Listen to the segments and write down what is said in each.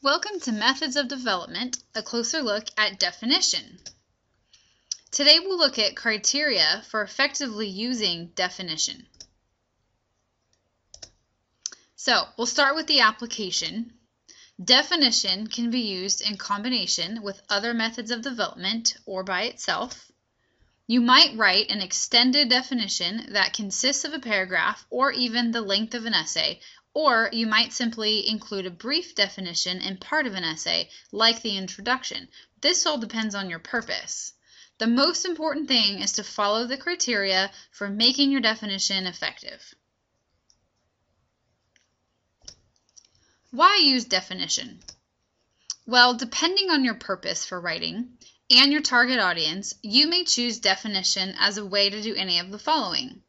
Welcome to Methods of Development, a closer look at definition. Today we'll look at criteria for effectively using definition. So we'll start with the application. Definition can be used in combination with other methods of development or by itself. You might write an extended definition that consists of a paragraph or even the length of an essay, or you might simply include a brief definition in part of an essay, like the introduction. This all depends on your purpose. The most important thing is to follow the criteria for making your definition effective. Why use definition? Well, depending on your purpose for writing and your target audience, you may choose definition as a way to do any of the following.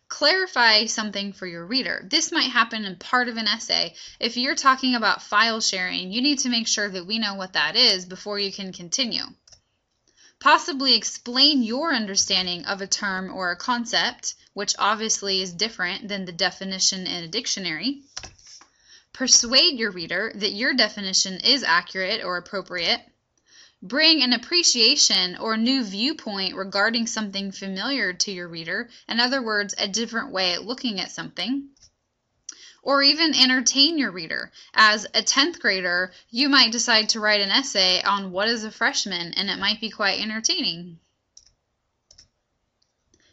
Clarify something for your reader. This might happen in part of an essay. If you're talking about file sharing, you need to make sure that we know what that is before you can continue. Possibly explain your understanding of a term or a concept, which obviously is different than the definition in a dictionary. Persuade your reader that your definition is accurate or appropriate. Bring an appreciation or new viewpoint regarding something familiar to your reader, in other words, a different way at looking at something. Or even entertain your reader. As a 10th grader, you might decide to write an essay on what is a freshman, and it might be quite entertaining.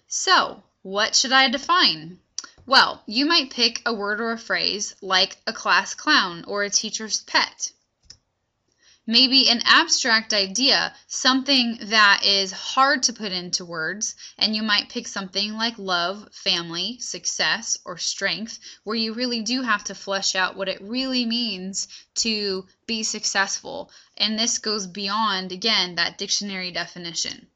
So, what should I define? Well, you might pick a word or a phrase like a class clown or a teacher's pet. Maybe an abstract idea, something that is hard to put into words, and you might pick something like love, family, success, or strength, where you really do have to flesh out what it really means to be successful. And this goes beyond, again, that dictionary definition.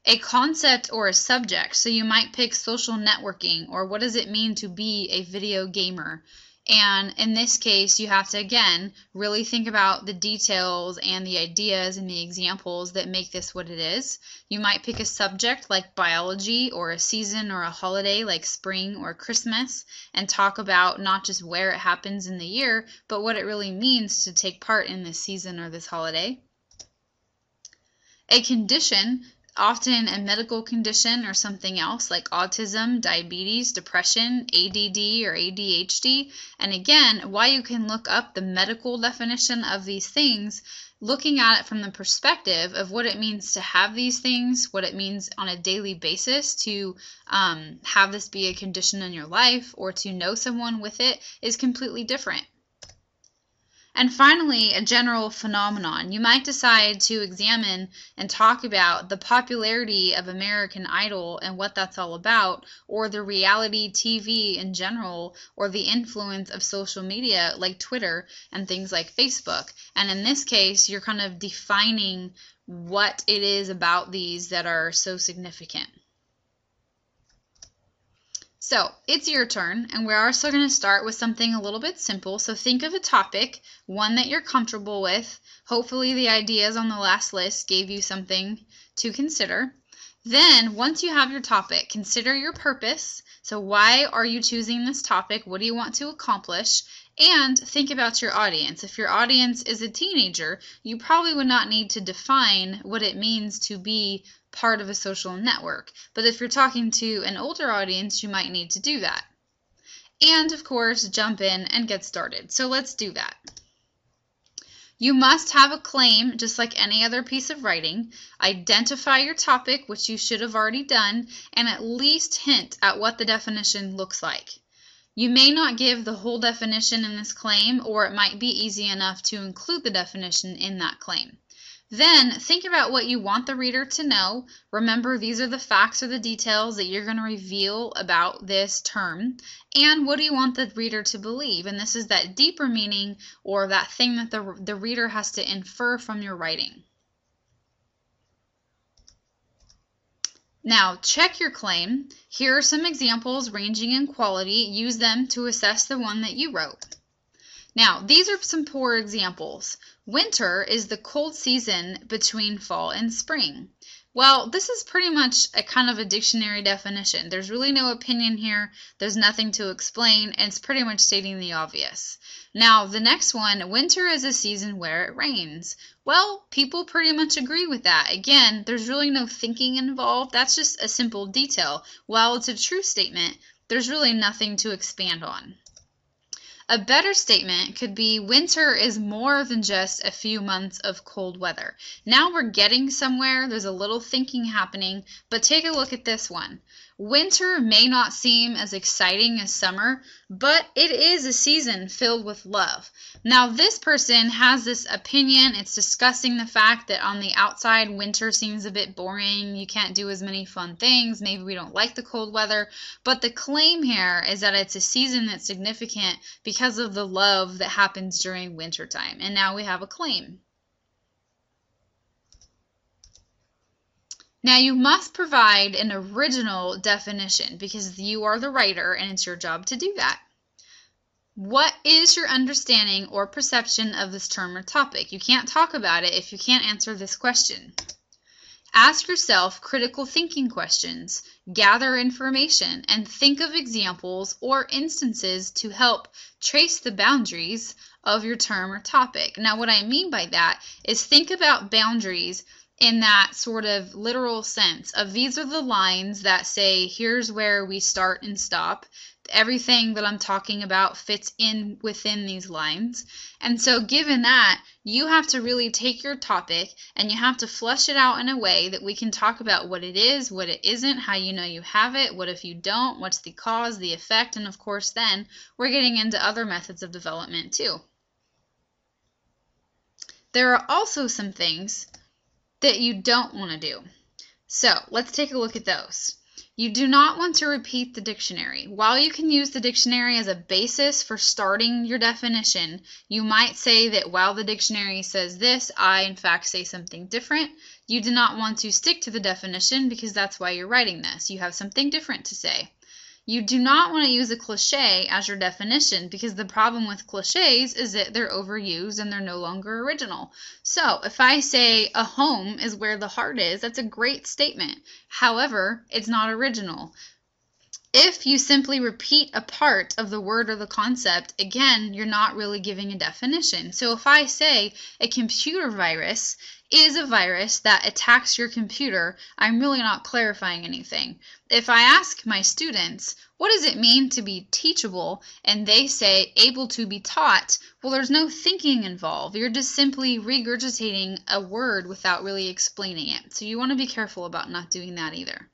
A concept or a subject, so you might pick social networking, or what does it mean to be a video gamer? And in this case, you have to, again, really think about the details and the ideas and the examples that make this what it is. You might pick a subject like biology or a season or a holiday like spring or Christmas and talk about not just where it happens in the year, but what it really means to take part in this season or this holiday. A condition, often a medical condition or something else like autism, diabetes, depression, ADD or ADHD. And again, while you can look up the medical definition of these things, looking at it from the perspective of what it means to have these things, what it means on a daily basis to have this be a condition in your life or to know someone with it is completely different. And finally, a general phenomenon. You might decide to examine and talk about the popularity of American Idol and what that's all about, or the reality TV in general, or the influence of social media like Twitter and things like Facebook. And in this case, you're kind of defining what it is about these that are so significant. So, it's your turn, and we're also going to start with something a little bit simple. So think of a topic, one that you're comfortable with. Hopefully the ideas on the last list gave you something to consider. Then, once you have your topic, consider your purpose. So why are you choosing this topic? What do you want to accomplish? And think about your audience. If your audience is a teenager, you probably would not need to define what it means to be part of a social network. But if you're talking to an older audience, you might need to do that. And of course, jump in and get started. So let's do that. You must have a claim, just like any other piece of writing. Identify your topic, which you should have already done, and at least hint at what the definition looks like. You may not give the whole definition in this claim, or it might be easy enough to include the definition in that claim. Then think about what you want the reader to know. Remember, these are the facts or the details that you're going to reveal about this term. And what do you want the reader to believe? And this is that deeper meaning or that thing that the reader has to infer from your writing. Now, check your claim. Here are some examples ranging in quality. Use them to assess the one that you wrote. Now, these are some poor examples. Winter is the cold season between fall and spring. Well, this is pretty much a kind of a dictionary definition. There's really no opinion here. There's nothing to explain, and it's pretty much stating the obvious. Now, the next one, winter is a season where it rains. Well, people pretty much agree with that. Again, there's really no thinking involved. That's just a simple detail. While it's a true statement, there's really nothing to expand on. A better statement could be winter is more than just a few months of cold weather. Now we're getting somewhere. There's a little thinking happening, but take a look at this one. Winter may not seem as exciting as summer, but it is a season filled with love. Now this person has this opinion. It's discussing the fact that on the outside, winter seems a bit boring. You can't do as many fun things. Maybe we don't like the cold weather. But the claim here is that it's a season that's significant because of the love that happens during wintertime. And now we have a claim. Now you must provide an original definition because you are the writer and it's your job to do that. What is your understanding or perception of this term or topic? You can't talk about it if you can't answer this question. Ask yourself critical thinking questions, gather information, and think of examples or instances to help trace the boundaries of your term or topic. Now what I mean by that is think about boundaries in that sort of literal sense of these are the lines that say here's where we start and stop. Everything that I'm talking about fits in within these lines. And so given that, you have to really take your topic and you have to flesh it out in a way that we can talk about what it is, what it isn't, how you know you have it, what if you don't, what's the cause, the effect, and of course then we're getting into other methods of development too. There are also some things that you don't want to do. So let's take a look at those. You do not want to repeat the dictionary. While you can use the dictionary as a basis for starting your definition, you might say that while the dictionary says this, I in fact say something different. You do not want to stick to the definition because that's why you're writing this. You have something different to say. You do not want to use a cliche as your definition because the problem with cliches is that they're overused and they're no longer original. So if I say a home is where the heart is, that's a great statement. However, it's not original. If you simply repeat a part of the word or the concept, again, you're not really giving a definition. So if I say a computer virus is a virus that attacks your computer, I'm really not clarifying anything. If I ask my students, what does it mean to be teachable? And they say able to be taught, well, there's no thinking involved. You're just simply regurgitating a word without really explaining it. So you want to be careful about not doing that either.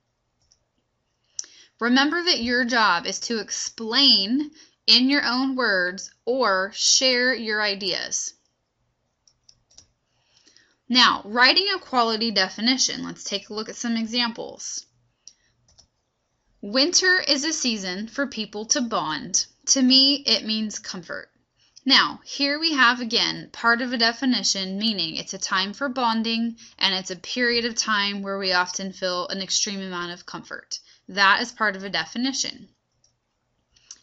Remember that your job is to explain in your own words or share your ideas. Now, writing a quality definition. Let's take a look at some examples. Winter is a season for people to bond. To me, it means comfort. Now, here we have again part of a definition, meaning it's a time for bonding and it's a period of time where we often feel an extreme amount of comfort. That is part of a definition.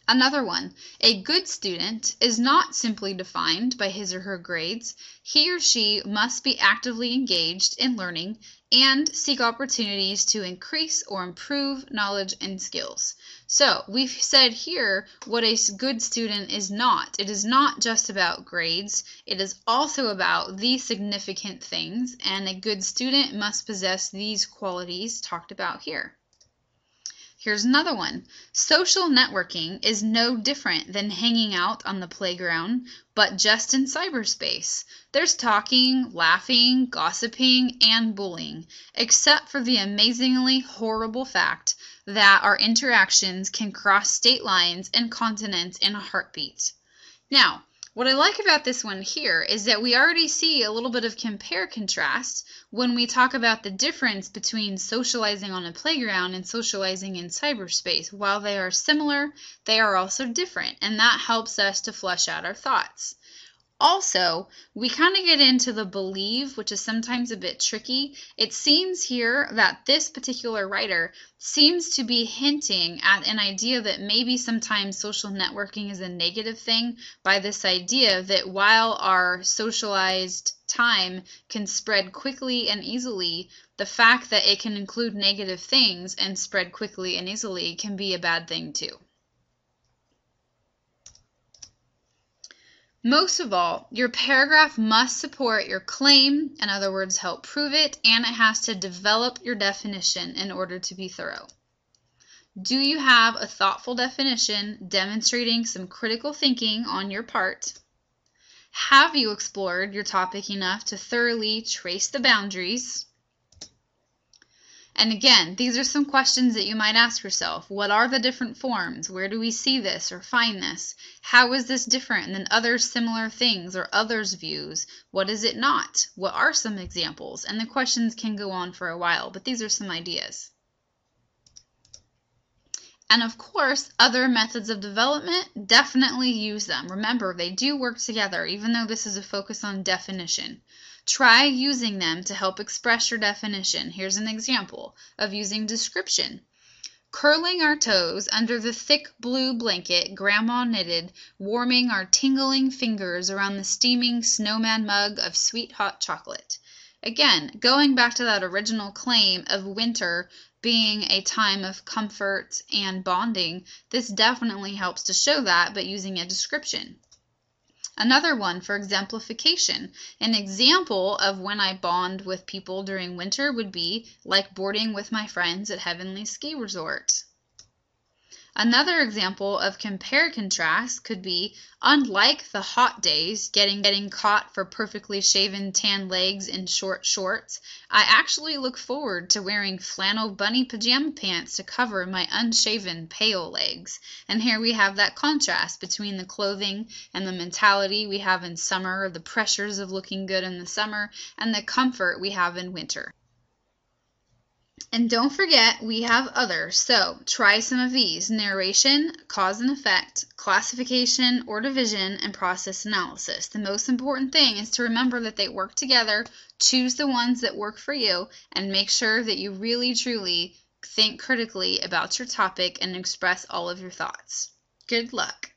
Another one, a good student is not simply defined by his or her grades. He or she must be actively engaged in learning and seek opportunities to increase or improve knowledge and skills. So we've said here what a good student is not. It is not just about grades. It is also about these significant things, and a good student must possess these qualities talked about here. Here's another one. Social networking is no different than hanging out on the playground, but just in cyberspace. There's talking, laughing, gossiping, and bullying, except for the amazingly horrible fact that our interactions can cross state lines and continents in a heartbeat. Now, what I like about this one here is that we already see a little bit of compare-contrast when we talk about the difference between socializing on a playground and socializing in cyberspace. While they are similar, they are also different, and that helps us to flesh out our thoughts. Also, we kind of get into the believe, which is sometimes a bit tricky. It seems here that this particular writer seems to be hinting at an idea that maybe sometimes social networking is a negative thing by this idea that while our socialized time can spread quickly and easily, the fact that it can include negative things and spread quickly and easily can be a bad thing too. Most of all, your paragraph must support your claim, in other words, help prove it, and it has to develop your definition in order to be thorough. Do you have a thoughtful definition demonstrating some critical thinking on your part? Have you explored your topic enough to thoroughly trace the boundaries? And again, these are some questions that you might ask yourself. What are the different forms? Where do we see this or find this? How is this different than other similar things or others' views? What is it not? What are some examples? And the questions can go on for a while, but these are some ideas. And of course, other methods of development, definitely use them. Remember, they do work together, even though this is a focus on definition. Try using them to help express your definition. Here's an example of using description. Curling our toes under the thick blue blanket Grandma knitted, warming our tingling fingers around the steaming snowman mug of sweet hot chocolate. Again, going back to that original claim of winter being a time of comfort and bonding, this definitely helps to show that, but using a description. Another one for exemplification. An example of when I bond with people during winter would be like boarding with my friends at Heavenly Ski Resort. Another example of compare-contrast could be, unlike the hot days, getting caught for perfectly shaven tan legs in short shorts, I actually look forward to wearing flannel bunny pajama pants to cover my unshaven pale legs. And here we have that contrast between the clothing and the mentality we have in summer, the pressures of looking good in the summer, and the comfort we have in winter. And don't forget, we have others, so try some of these: narration, cause and effect, classification or division, and process analysis. The most important thing is to remember that they work together. Choose the ones that work for you, and make sure that you really, truly think critically about your topic and express all of your thoughts. Good luck!